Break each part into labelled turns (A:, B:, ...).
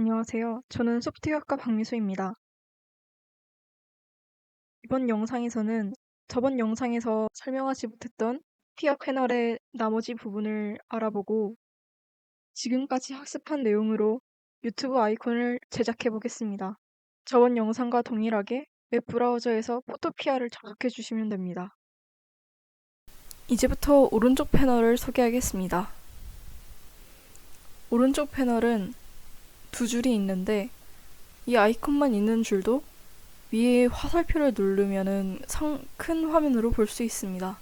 A: 안녕하세요. 저는 소프트웨어학과 박미수입니다. 이번 영상에서는 저번 영상에서 설명하지 못했던 소프트웨어 패널의 나머지 부분을 알아보고 지금까지 학습한 내용으로 유튜브 아이콘을 제작해 보겠습니다. 저번 영상과 동일하게 웹브라우저에서 포토피아를 접속해 주시면 됩니다. 이제부터 오른쪽 패널을 소개하겠습니다. 오른쪽 패널은 두 줄이 있는데 이 아이콘만 있는 줄도 위에 화살표를 누르면은 큰 화면으로 볼 수 있습니다.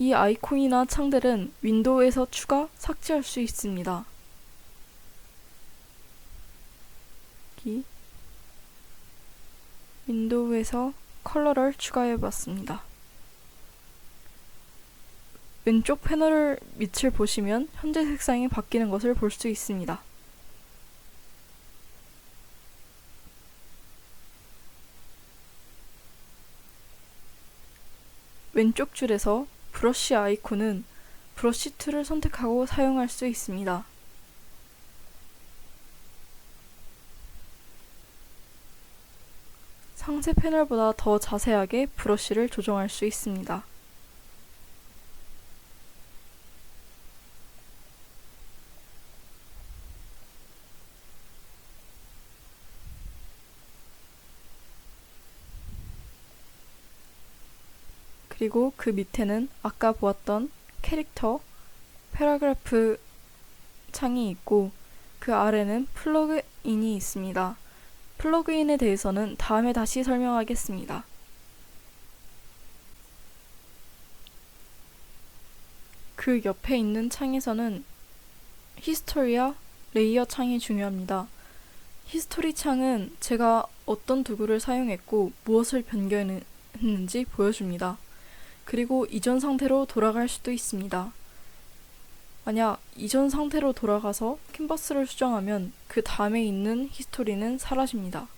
A: 이 아이콘이나 창들은 윈도우에서 추가, 삭제할 수 있습니다. 여기 윈도우에서 컬러를 추가해 봤습니다. 왼쪽 패널 밑을 보시면 현재 색상이 바뀌는 것을 볼 수 있습니다. 왼쪽 줄에서 브러쉬 아이콘은 브러쉬 툴을 선택하고 사용할 수 있습니다. 상세 패널보다 더 자세하게 브러쉬를 조정할 수 있습니다. 그리고 그 밑에는 아까 보았던 캐릭터, 패러그래프 창이 있고 그 아래는 플러그인이 있습니다. 플러그인에 대해서는 다음에 다시 설명하겠습니다. 그 옆에 있는 창에서는 히스토리와 레이어 창이 중요합니다. 히스토리 창은 제가 어떤 도구를 사용했고 무엇을 변경했는지 보여줍니다. 그리고 이전 상태로 돌아갈 수도 있습니다. 만약 이전 상태로 돌아가서 캔버스를 수정하면 그 다음에 있는 히스토리는 사라집니다.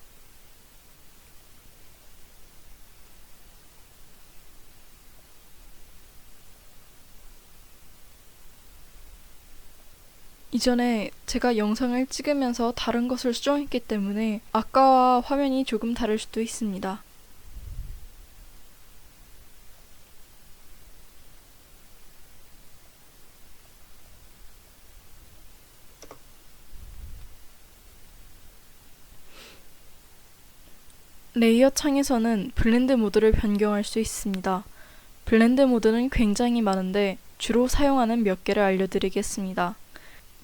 A: 이전에 제가 영상을 찍으면서 다른 것을 수정했기 때문에 아까와 화면이 조금 다를 수도 있습니다. 레이어 창에서는 블렌드 모드를 변경할 수 있습니다. 블렌드 모드는 굉장히 많은데 주로 사용하는 몇 개를 알려드리겠습니다.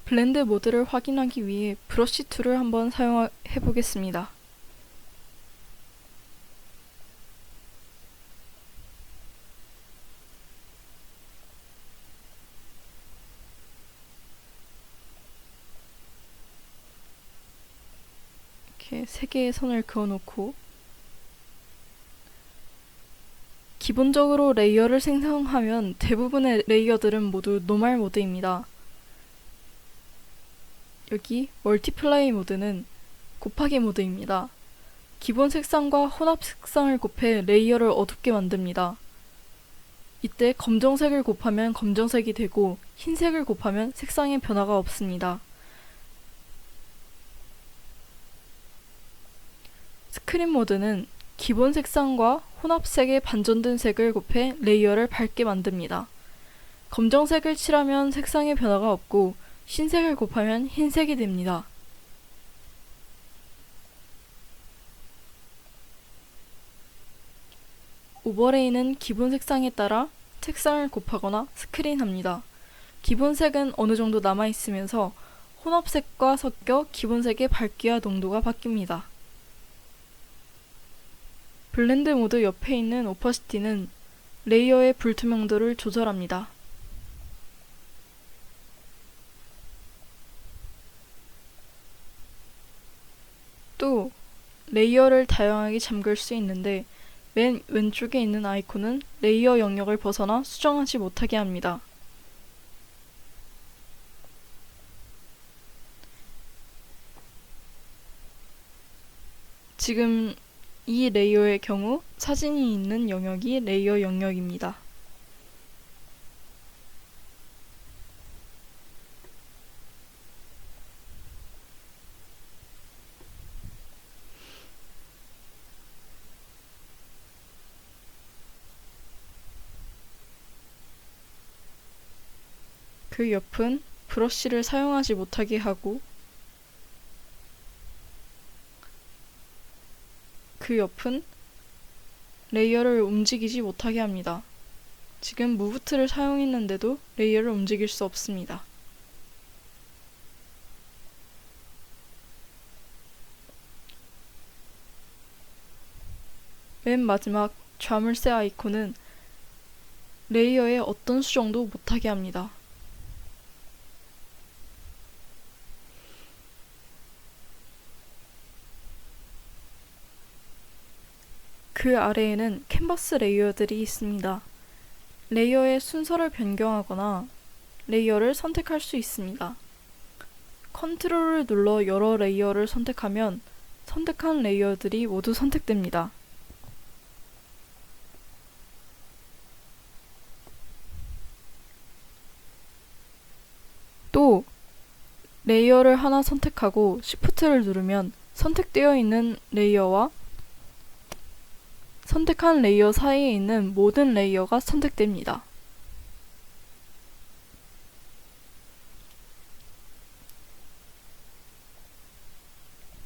A: 블렌드 모드를 확인하기 위해 브러쉬 툴을 한번 사용해 보겠습니다. 이렇게 세 개의 선을 그어놓고 기본적으로 레이어를 생성하면 대부분의 레이어들은 모두 노멀 모드입니다. 여기 멀티플라이 모드는 곱하기 모드입니다. 기본 색상과 혼합 색상을 곱해 레이어를 어둡게 만듭니다. 이때 검정색을 곱하면 검정색이 되고 흰색을 곱하면 색상의 변화가 없습니다. 스크린 모드는 기본 색상과 혼합색의 반전된 색을 곱해 레이어를 밝게 만듭니다. 검정색을 칠하면 색상의 변화가 없고 흰색을 곱하면 흰색이 됩니다. 오버레이는 기본 색상에 따라 색상을 곱하거나 스크린합니다. 기본 색은 어느 정도 남아있으면서 혼합색과 섞여 기본색의 밝기와 농도가 바뀝니다. 블렌드 모드 옆에 있는 오퍼시티는 레이어의 불투명도를 조절합니다. 또 레이어를 다양하게 잠글 수 있는데 맨 왼쪽에 있는 아이콘은 레이어 영역을 벗어나 수정하지 못하게 합니다. 지금 이 레이어의 경우 사진이 있는 영역이 레이어 영역입니다. 그 옆은 브러쉬를 사용하지 못하게 하고 그 옆은 레이어를 움직이지 못하게 합니다. 지금 무브트를 사용했는데도 레이어를 움직일 수 없습니다. 맨 마지막 좌물쇠 아이콘은 레이어에 어떤 수정도 못하게 합니다. 그 아래에는 캔버스 레이어들이 있습니다. 레이어의 순서를 변경하거나 레이어를 선택할 수 있습니다. 컨트롤을 눌러 여러 레이어를 선택하면 선택한 레이어들이 모두 선택됩니다. 또 레이어를 하나 선택하고 Shift를 누르면 선택되어 있는 레이어와 선택한 레이어 사이에 있는 모든 레이어가 선택됩니다.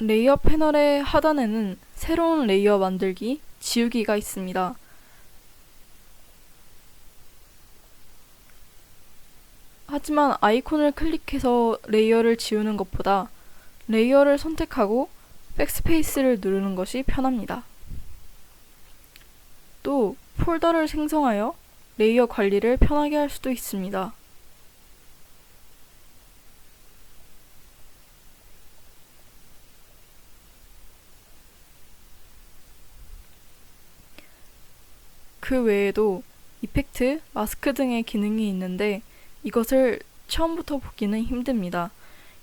A: 레이어 패널의 하단에는 새로운 레이어 만들기, 지우기가 있습니다. 하지만 아이콘을 클릭해서 레이어를 지우는 것보다 레이어를 선택하고 백스페이스를 누르는 것이 편합니다. 또 폴더를 생성하여 레이어 관리를 편하게 할 수도 있습니다. 그 외에도 이펙트, 마스크 등의 기능이 있는데 이것을 처음부터 보기는 힘듭니다.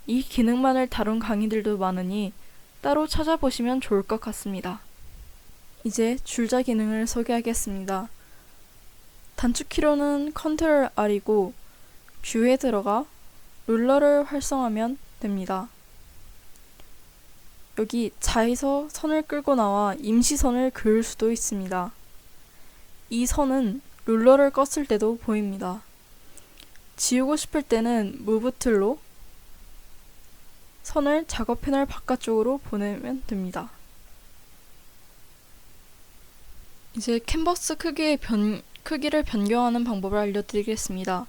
A: 이 기능만을 다룬 강의들도 많으니 따로 찾아보시면 좋을 것 같습니다. 이제 줄자 기능을 소개하겠습니다. 단축키로는 Ctrl R이고 뷰에 들어가 룰러를 활성화하면 됩니다. 여기 자에서 선을 끌고 나와 임시선을 그을 수도 있습니다. 이 선은 룰러를 껐을 때도 보입니다. 지우고 싶을 때는 무브 툴로 선을 작업 패널 바깥쪽으로 보내면 됩니다. 이제 캔버스 크기를 변경하는 방법을 알려드리겠습니다.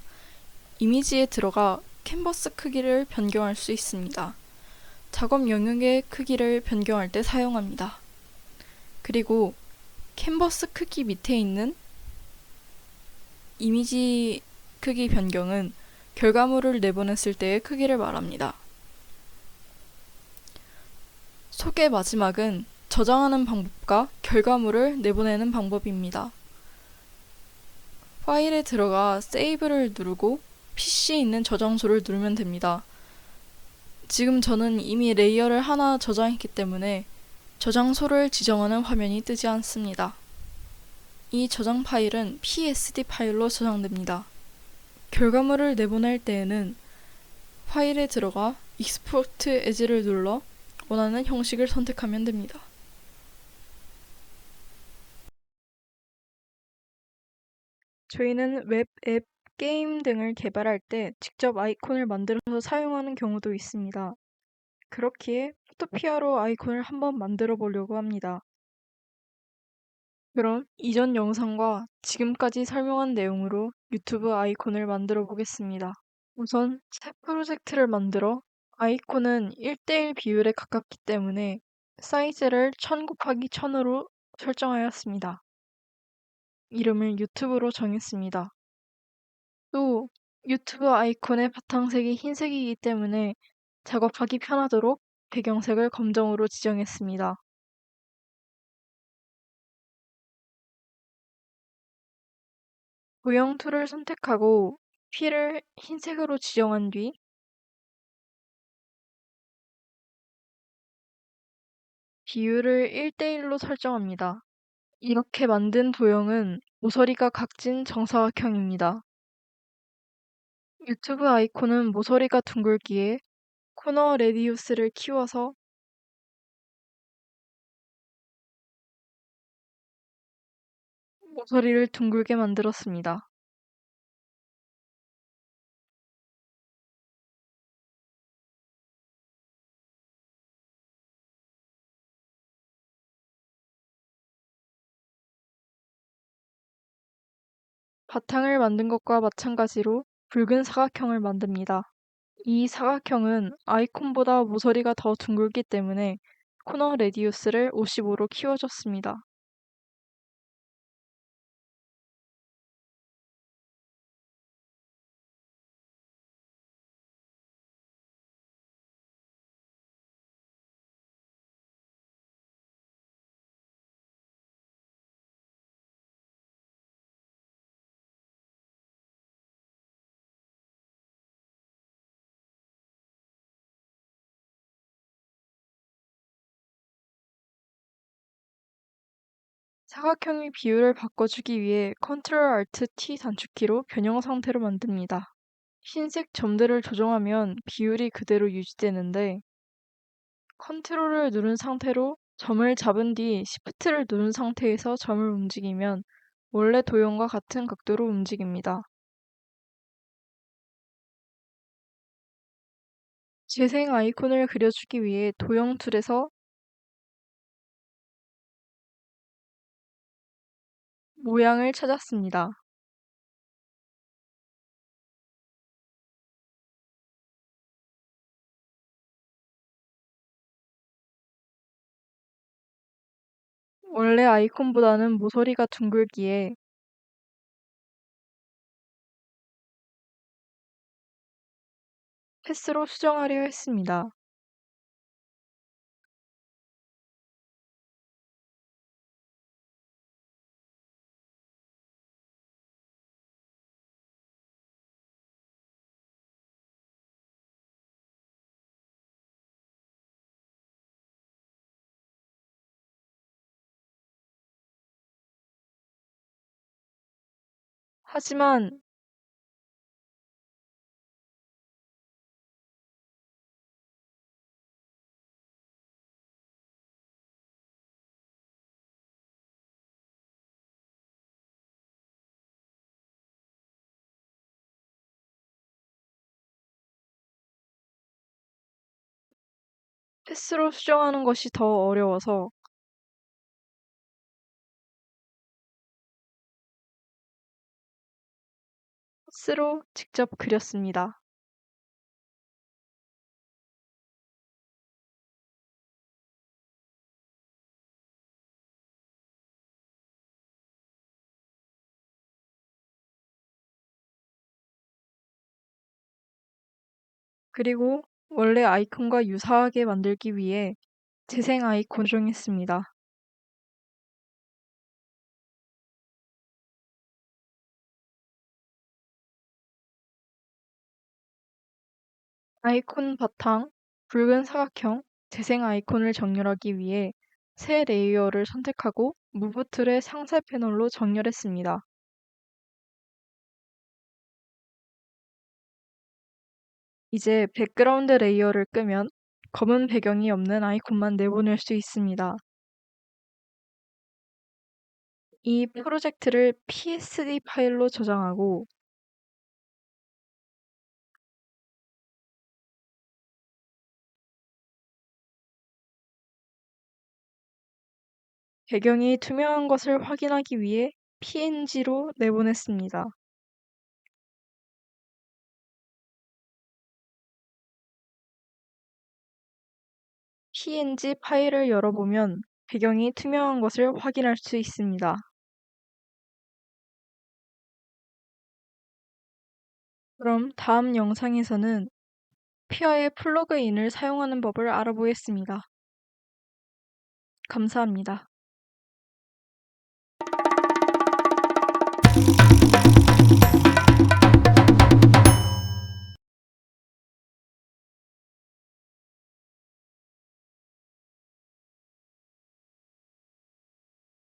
A: 이미지에 들어가 캔버스 크기를 변경할 수 있습니다. 작업 영역의 크기를 변경할 때 사용합니다. 그리고 캔버스 크기 밑에 있는 이미지 크기 변경은 결과물을 내보냈을 때의 크기를 말합니다. 소개 마지막은 저장하는 방법과 결과물을 내보내는 방법입니다. 파일에 들어가 세이브를 누르고 PC에 있는 저장소를 누르면 됩니다. 지금 저는 이미 레이어를 하나 저장했기 때문에 저장소를 지정하는 화면이 뜨지 않습니다. 이 저장 파일은 PSD 파일로 저장됩니다. 결과물을 내보낼 때에는 파일에 들어가 Export As를 눌러 원하는 형식을 선택하면 됩니다. 저희는 웹, 앱, 게임 등을 개발할 때 직접 아이콘을 만들어서 사용하는 경우도 있습니다. 그렇기에 포토피아로 아이콘을 한번 만들어 보려고 합니다. 그럼 이전 영상과 지금까지 설명한 내용으로 유튜브 아이콘을 만들어 보겠습니다. 우선 새 프로젝트를 만들어 아이콘은 1:1 비율에 가깝기 때문에 사이즈를 1000 곱하기 1000으로 설정하였습니다. 이름을 유튜브로 정했습니다. 또 유튜브 아이콘의 바탕색이 흰색이기 때문에 작업하기 편하도록 배경색을 검정으로 지정했습니다. 도형 툴을 선택하고 P를 흰색으로 지정한 뒤 비율을 1:1로 설정합니다. 이렇게 만든 도형은 모서리가 각진 정사각형입니다. 유튜브 아이콘은 모서리가 둥글기에 코너 레디우스를 키워서 모서리를 둥글게 만들었습니다. 바탕을 만든 것과 마찬가지로 붉은 사각형을 만듭니다. 이 사각형은 아이콘보다 모서리가 더 둥글기 때문에 코너 레디우스를 55로 키워줬습니다. 사각형의 비율을 바꿔주기 위해 컨트롤 알트 T 단축키로 변형 상태로 만듭니다. 흰색 점들을 조정하면 비율이 그대로 유지되는데 컨트롤을 누른 상태로 점을 잡은 뒤 시프트를 누른 상태에서 점을 움직이면 원래 도형과 같은 각도로 움직입니다. 재생 아이콘을 그려주기 위해 도형 툴에서 모양을 찾았습니다. 원래 아이콘보다는 모서리가 둥글기에 패스로 수정하려 했습니다. 하지만 패스로 수정하는 것이 더 어려워서 패스로 직접 그렸습니다. 그리고 원래 아이콘과 유사하게 만들기 위해 재생 아이콘을 조정했습니다. 아이콘 바탕, 붉은 사각형, 재생 아이콘을 정렬하기 위해 새 레이어를 선택하고 무브 툴의 상세 패널로 정렬했습니다. 이제 백그라운드 레이어를 끄면 검은 배경이 없는 아이콘만 내보낼 수 있습니다. 이 프로젝트를 PSD 파일로 저장하고 배경이 투명한 것을 확인하기 위해 PNG로 내보냈습니다. PNG 파일을 열어보면 배경이 투명한 것을 확인할 수 있습니다. 그럼 다음 영상에서는 피어의 플러그인을 사용하는 법을 알아보겠습니다. 감사합니다.